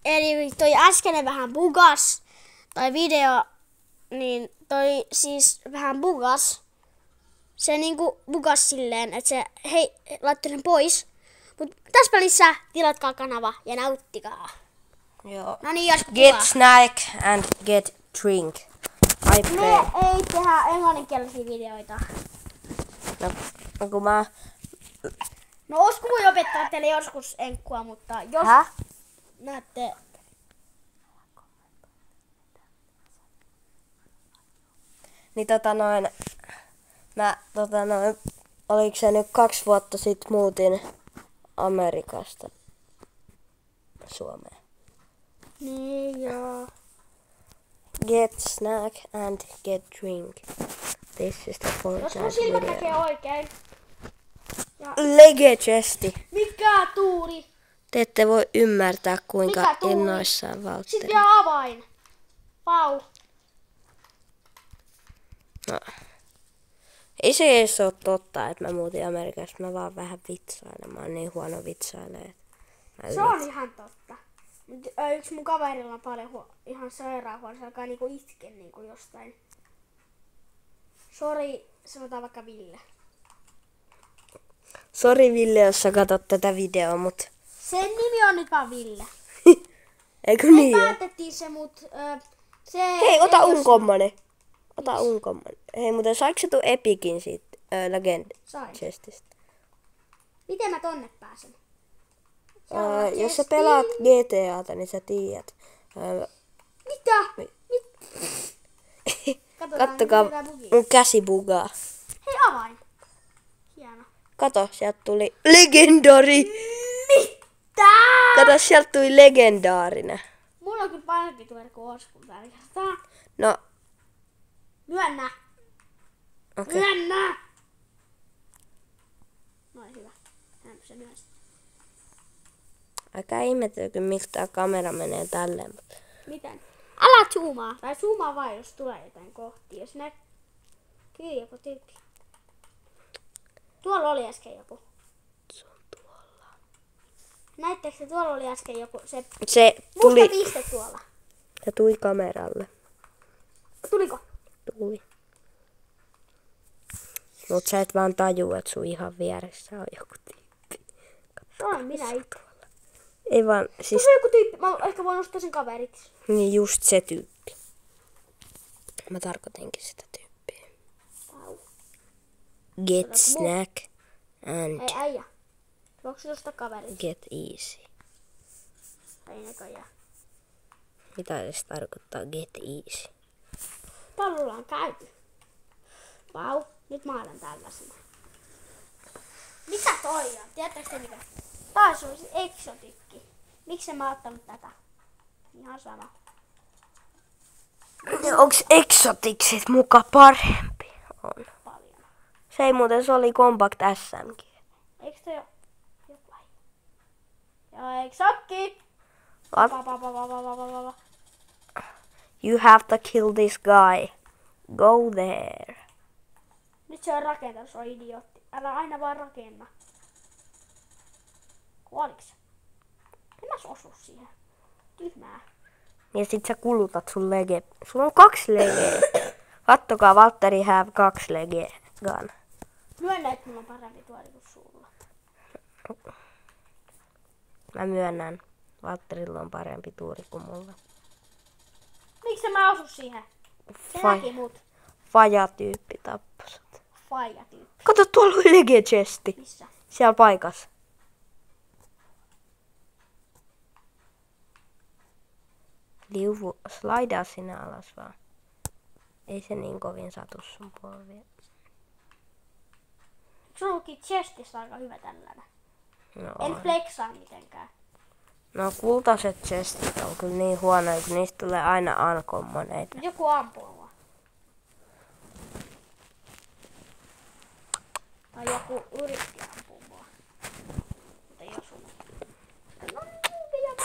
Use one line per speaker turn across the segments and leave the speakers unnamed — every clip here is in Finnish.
Eli toi äskeinen vähän bugas, toi video, niin toi siis vähän bugas. Se niinku bugas silleen, että se laittoi sen pois. Mut tässä välissä tilatkaa kanava ja nauttikaa.
Joo.
No niin, jos
Get snack and get drink.
Me ei tehdä englanninkielisiä videoita.
No kun mä...
No Osku voi opettaa teille joskus enkkua, mutta jos näette...
Niin oliko se nyt 2 vuotta sitten muutin Amerikasta Suomeen.
Niin joo.
Get snack and get drink. This is the
Jos mun
Fortnite
silmät
video.
näkee oikein.
Lege chesti.
Mikä tuuri?
Te ette voi ymmärtää kuinka
Mikä tuuri?
innoissaan
Sitten
Valtteri.
vielä avain. Pau.
No. Ei se edes ole totta, että mä muutin Amerikasta. Mä vaan vähän vitsailen. Mä oon niin huono vitsailemaan.
Se on ihan totta. Mut yksi mun kaverilla on paljon ihan sairaanhuono. Se alkaa niinku itkeä niinku jostain. Sori, sanotaan vaikka Ville.
Sori Ville, jos sä katot tätä videoa, mut...
Sen nimi on nyt vaan Ville.
Eikö
Me
niin?
päätettiin se, mut se...
Hei, ota unkommonen. Ota unkommonen. Hei, muuten saiko se tuu Epicin siitä Legend
Sain.
chestistä?
Miten mä tonne pääsen?
Jos sä pelaat GTAta, niin sä tiedät.
Mitä?
Kattokaa, mun käsi bugaa.
Hei, avain. Hieno.
Kato, sieltä tuli legendari.
Mitä?
Kato, sieltä tuli legendaarinen.
Mulla on kyllä parempi tuoda kuin Oskun välillä.
No,
Myönnä.
okei.
Myönnä. Noin, hyvä. Näin se myös.
Aika ihmetelkö, miksi tää kamera menee tälleen.
Miten? Älä zoomaa. Tai zoomaa vaan, jos tulee jotain kohtia. Jos näet... Kyllä joku tyyppi. Tuolla oli äsken joku.
Se on tuolla.
Näittekö se, tuolla oli äsken joku, se
Se
musta
tuli,
piste tuolla.
se tuli kameralle.
Tuliko?
Tuli. Mut sä et vaan tajua, että sun ihan vieressä on joku tyyppi.
Toinen minä itse.
Ei vaan, siis
Tuossa on joku tyyppi, mä ehkä voin nostaa sen kaveriksi.
niin just se tyyppi. Mä tarkoitinkin sitä tyyppiä.
Pau.
Get snack and
Hei äijä. Voinko se nostaa kaveriksi?
get easy.
Ei näköjään.
Mitä edes tarkoittaa get easy?
Pallolla on käyty. Pau. Nyt mä alan tällaisena. Mikä toi on? Tiedättekö te mikä? Taas on se eksotikki. Miksi mä oon ottanut tätä? Ihan sama.
Onks exotiksit muka parempi? On.
Paljon.
Se ei muuten, se oli Compact SMG.
Eikö toi oo? Jotain. Joo, eikö sakki?
What?
Pa.
You have to kill this guy. Go there.
Nyt se on rakentanut, se on idiootti. Älä aina vaan rakenna. Kuoliks? En mä osu siihen. Tyhmää.
Ja sit sä kulutat sun lege. Sulla on 2 legeä. Kattokaa, Valtteri have 2 legeä. Gun.
Myönnä, että mulla on parempi tuoli kuin sulla.
Mä myönnän. Valtterilla on parempi tuuri kuin mulla.
Miksi mä osu siihen? Se
Fai-
näki mut.
Faja-tyyppi tappasut.
Faija tyyppi.
Kato, tuolla on lege chesti.
Missä?
Siellä paikassa. Liuvu, slaidaa sinne alas vaan. Ei se niin kovin satu sun polvia.
Sulki chestistä aika hyvä tällainen.
No,
En flexaa mitenkään.
no kultaiset chestit on kyllä niin huonoja, kun niistä tulee aina unkommoneita.
Joku ampuu mua. Tai joku yritti ampua mua. Mutta ei osunut. No niin,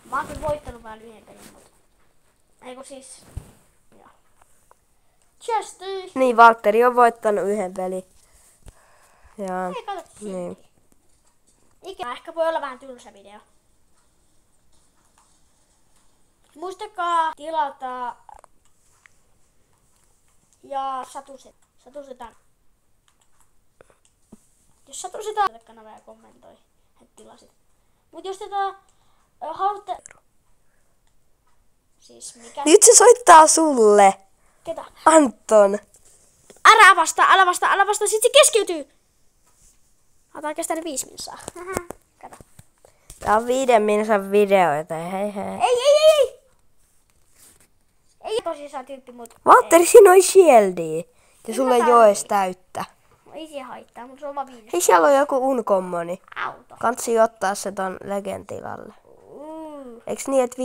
mä oon kyllä voittanut vähän yhden pelin, mutta... Eiku siis... Joo. Chesty!
Niin, Valtteri on voittanut 1 pelin. Ja
Ei kato
niin.
Ikinä ehkä voi olla vähän tylsä video. Muistakaa tilata ja Satusetan. Jos Satusetan kanavaa ja kommentoi, että tilasit. Mut jos haluatte... Siis mikä?
Nyt se soittaa sulle.
Ketä?
Anton.
Älä vasta, sit se keskeytyy. Otan kestää 5 minsaa. Kato.
Tää on 5 minsan video, joten hei.
Ei! Ei tosissaan tyyppi, mut...
Valtteri, siinä on shieldia. Ja sulle ei oo edes täyttä.
Ei se haittaa, mut se on vaan 5.
Hei, siellä on joku uncommoni.
Auto.
Kansi ottaa se ton Legend tilalle. Eiks niin, et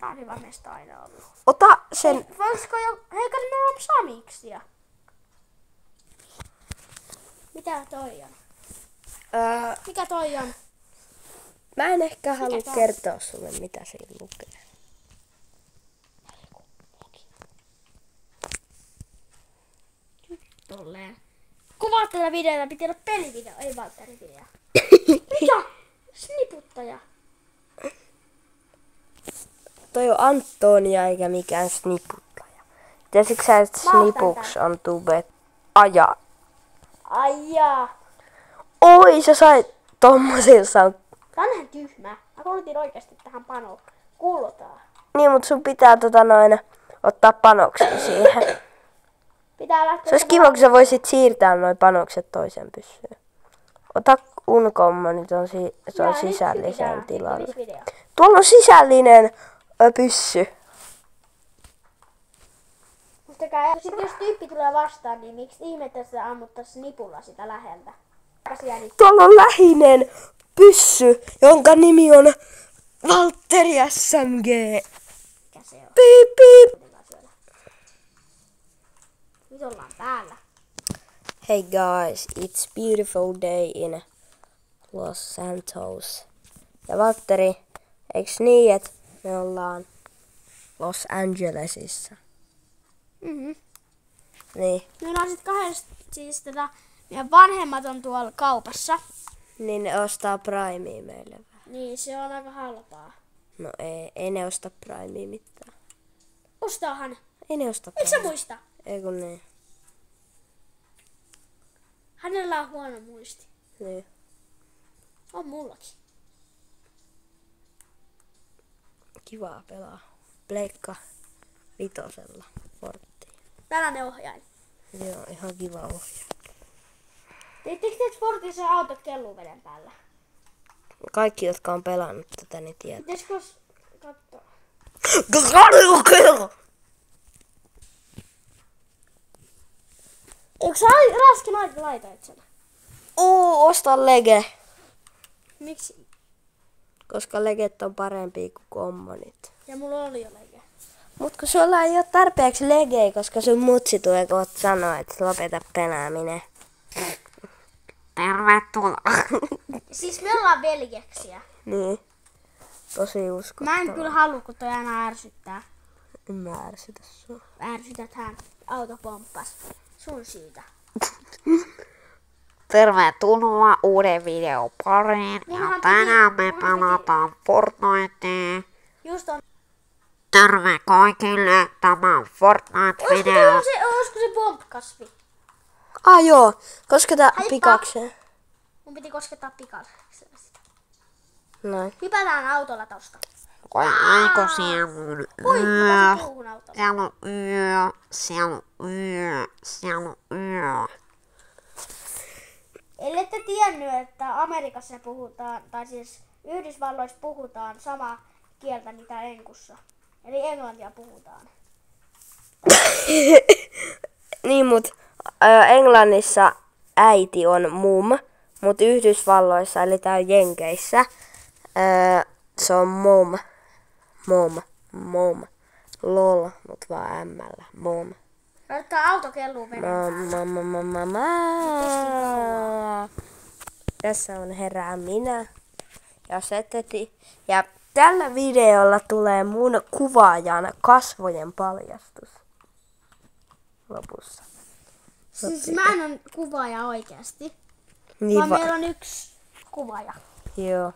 Tää on hyvä mesta aina ollut.
ota sen...
Voisiko jo... Hei, kato, me ollaan samiksia. Mitä toi on? Mikä toi on?
Mä en ehkä halua
tää on?
kertoa sulle, mitä siinä lukee.
Tolleen. Kuvaa tätä videota, piti olla pelivideo, ei Valtterin video. Mitä? Sniputtaja.
Toi on Antonia eikä mikään sniputtaja. Tiesitkö sä, että snipuks on tubet aja?
Ai jaa.
Oi, sä sait tommosen
Tää on ihan tyhmä. Mä koulutin oikeesti tähän panoon. Kuulotaan.
Niin, mut sun pitää ottaa panoksia siihen.
Pitää lähteä...
Se olisi kiva, kun sä voisit siirtää noi panokset toisen pyssyyn. Ota uncommoni ton sisällisen tilalle. Tuolla on sisällinen pyssy.
Muistakaa, sit jos tyyppi tulee vastaan, niin miksi ihmettä sitä ammuttais nipulla sitä läheltä?
Tuolla on lähinen pyssy, jonka nimi on Valtteri SMG.
Mikä se on?
Piip, piip.
Nyt ollaan täällä.
Hey guys, it's beautiful day in Los Santos. Ja Valtteri, eiks niin, että me ollaan Los Angelesissa? Niin.
Meillä on sit meidän vanhemmat on tuolla kaupassa.
Niin ne ostaa Primea meille vähän.
Niin, se on aika halpaa.
No ei ne osta Primea mitään.
Ostaahan.
Ei ne osta
Eikö sä muista?
Ei kun niin.
Hänellä on huono muisti.
Niin.
On mullakin.
Kivaa pelaa. Pleikka vitosella Forttia.
Tällainen ohjain.
Joo, ihan kiva ohjaa.
Tiedättekö te, että Fortissa autot kelluu veden päällä?
Kaikki, jotka on pelannut tätä, niin tietää.
Pitäisikö katsoa? Eikö sä raskin laita itsellä?
Osta Lege.
Miksi?
Koska Leget on parempi kuin kommonit.
Ja mulla oli jo lege.
Mut kun sulla ei oo tarpeeksi Legeä, koska sun mutsi tulee kohta sanoa, että lopeta pelaaminen. Tervetuloa.
Siis me ollaan veljeksiä.
Niin. Tosi uskottavaa.
Mä en kyllä halua, kun toi aina ärsyttää.
En mä ärsytä sua.
Ärsytät hän. Auto pomppas. Sun syytä.
Tervetuloa uuden videon pariin. Ja
Munhan
tänään
piti-
me
munhan
pelataan Fortnitea.
Just on.
Terve kaikille, tämä on Fortnite-video.
Olisiko se bombkasvi?
Joo. Kosketa pikakseen.
Mun piti koskettaa pikalle.
Noin.
Hypätään autolla tosta.
Voi aiko siellä on
Oi,
yö.
hypäsin puuhun autolla.
Siellä on yö, siellä on yö, siellä on yö.
Ellette tiennyt, että Amerikassa puhutaan, tai siis Yhdysvalloissa puhutaan samaa kieltä mitä Enkussa. Eli englantia puhutaan.
Niin, mut Englannissa äiti on mum, mut Yhdysvalloissa, eli tää on Jenkeissä, se on mom. Lol, mut vaan M-llä. Mom.
Laittaa auto kelluu veden päällä.
Tässä on herää minä ja Seteti. Ja tällä videolla tulee mun kuvaajan kasvojen paljastus lopussa.
Siis mä en ole kuvaaja oikeasti.
Niin
Vaan meillä on yksi kuvaaja.
Joo.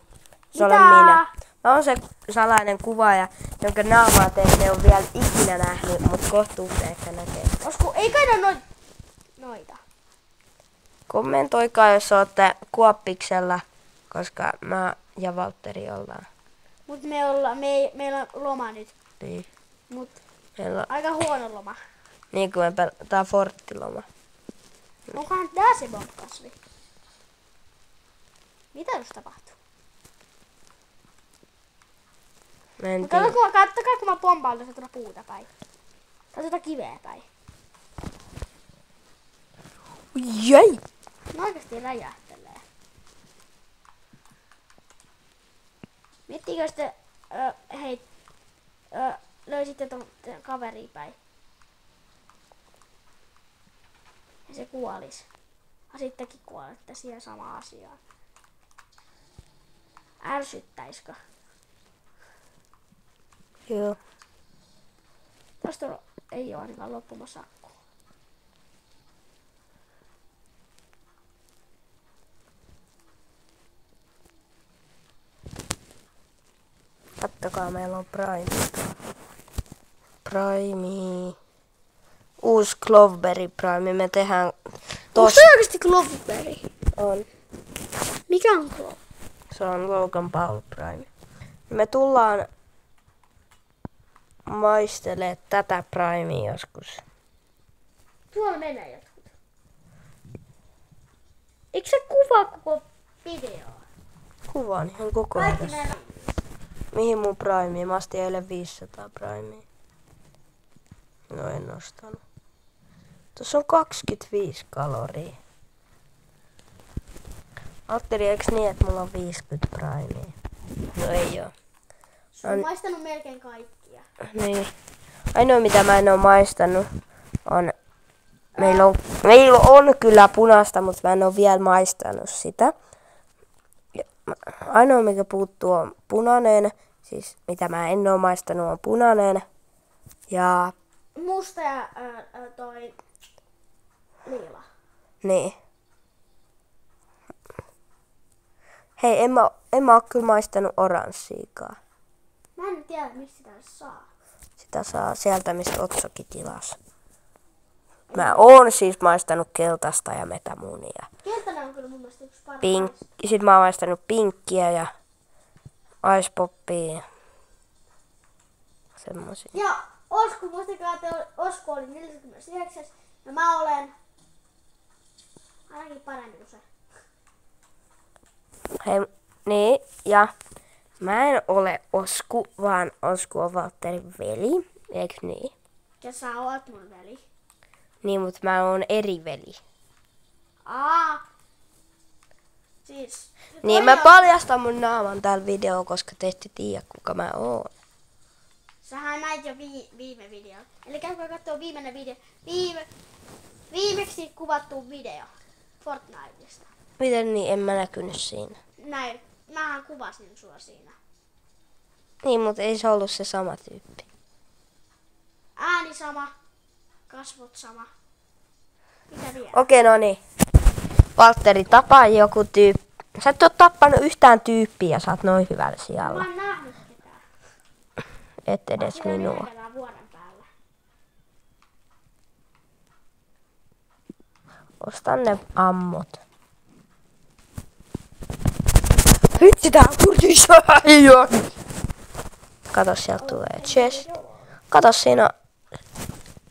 Se olen minä. Mä oon se salainen kuvaaja, jonka naamaa te ette ole vielä ikinä nähnyt, mutta kohtuutte ehkä näkee.
Osku, ei kai noita.
Kommentoikaa, jos olette Kuoppiksella, koska mä ja Valtteri ollaan.
Mut meillä on loma nyt.
Niin.
Mut
Meillä on,
aika huono loma.
niin kuin tää Forttiloma.
Onkohan tää se bombkasvi? Mitä just tapahtuu?
Mä en tiedä.
Kattokaa kun mä pompaan tuota puuta päin. Tai tuota kiveä päin.
Jäi!
No oikeesti räjähtelee. Miettikö sitten, löysitte ton kaveria päin. Ja se kuolis. Ja sittenkin kuolette siihen samaan asiaan. Ärsyttäisikö?
Joo.
Tosta ei oo ainakaan loppumassa akkua.
Kattokaa, meillä on Prime. Prime. Uusi Cloveberry Prime. Me tehdään
Onko se oikeesti Cloveberry?
On.
Mikä on Clove?
Se on Logan Paul Prime. Me tullaan maistelemaan tätä Primea joskus.
Tuolla menee jotkut. Eikö se kuvaa koko videoa?
Kuvaan ihan koko
Kaikki
ajan.
nämä.
Mihin mun Primea? Mä ostin eilen 500 Primea. No en ostanut. Tuossa on 25 kaloria. Valtteri, eiks niin, että mulla on 50 Primea? No ei oo.
Sä oon maistanut melkein kaikkia.
Niin. Ainoa mitä mä en oo maistanut on... Meillä on kyllä punaista, mutta mä en oo vielä maistanut sitä. Ainoa mikä puuttuu on punainen. Siis mitä mä en oo maistanut on punainen. Ja...
Musta ja toi liila.
Niin. Hei, en mä oo kyllä maistanut oranssiikaan.
Mä en tiedä, mistä sitä saa.
Sitä saa sieltä, mistä Otsokin tilasi. Mä oon siis maistanut keltaista ja metamuunia.
Keltainen on kyllä mun mielestä yksi parhaista.
Sitten mä oon maistanut pinkkiä ja ice poppia. Semmosia.
Ja Osku, muistakaa, että Osku oli 49 ja mä olen ainakin parempi kuin se.
Hei, niin, ja mä en ole Osku, vaan Osku on Valtterin veli, eikö niin?
Ja sä oot mun veli.
Niin, mutta mä oon eri veli.
Siis.
Niin, mä paljastan mun naaman täällä videolla, koska te ette tiedä, kuka mä oon.
Sähän näit jo viime video. Eli käykää kattoo viimeinen video. Viimeksi kuvattu video Fortniteista.
Miten niin, en mä näkynyt siinä.
Näin. Mähän kuvasin sua siinä.
Niin, mutta ei se ollut se sama tyyppi.
Ääni sama. Kasvot sama. Mitä vielä?
Okei, no niin. Valtteri, tapaa joku tyyppi. Sä et oo tappanut yhtään tyyppiä ja sä oot noin hyvällä
Mä
sijalla.
oon nähnyt ketään.
Et edes
Siellä
minua.
minä vuoden päällä.
Ostan ne ammut. Vitsi, tää on kurtissa. Kato, sieltä tulee chest. Kato, siinä on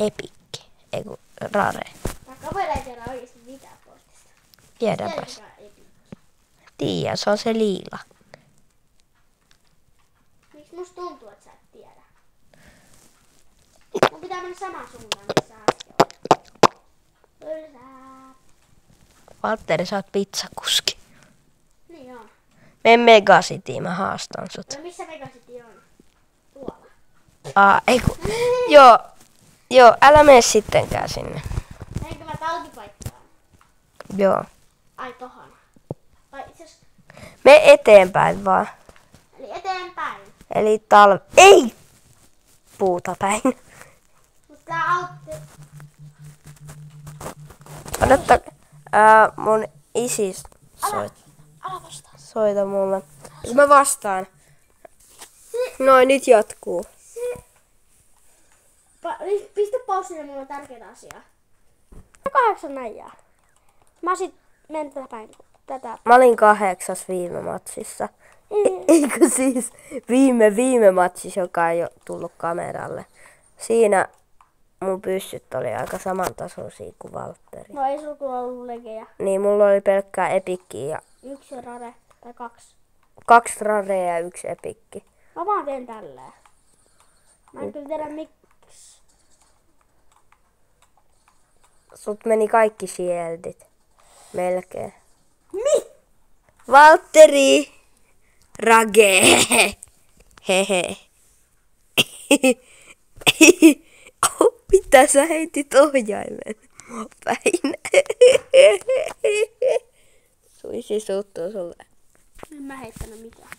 epikki. Eiku, rare.
Tää kaveri ei tiedä oikeesti mitään Fortista.
Tiedäpäs.
Tiedätkö Epic?
Tiedä, se on se liila.
Miksi musta tuntuu, että sä et tiedä? Mun pitää mennä samaan suuntaan, missä äsken oli. Ylää.
Valtteri, sä oot pizzakuski.
Niin on.
Mene Megacityin, mä haastan sut.
No missä Megacity on? Tuolla.
Eiku. Joo, älä mene sittenkään sinne.
Menenkö mä talvipaikkaan?
Joo.
Ai tohon. Tai itseasiassa,
Me eteenpäin vaan.
eli eteenpäin.
Eli ei! Puuta päin.
Mut tää autti.
Odotta, mun isis soit.
Ala vastaan.
Soita mulle. Mä vastaan. Noin, nyt jatkuu.
Pistä pausille, mulla on tärkeitä asiaa. 8 näijää. Mä sit menen tätä päin. Tätä.
Mä olin 8 viime matsissa. Eikö siis viime matsissa, joka ei ole tullut kameralle. Siinä mun pyssyt oli aika samantasoisia kuin Valtteri.
No ei sulla kyllä ollut legejä.
Niin, mulla oli pelkkää epikkiä ja
1 rare tai 2.
2 rarea ja 1 epikki.
Mä vaan teen tälleen. Mä en kyllä tiedä miksi.
Sut meni kaikki shieldit. Melkein.
Mi?
Valtteri! Rage! Hehe. Mitä sä heitit ohjaimen? Päin. Suisi suuttuu sulle.
En mä heittänyt mitään.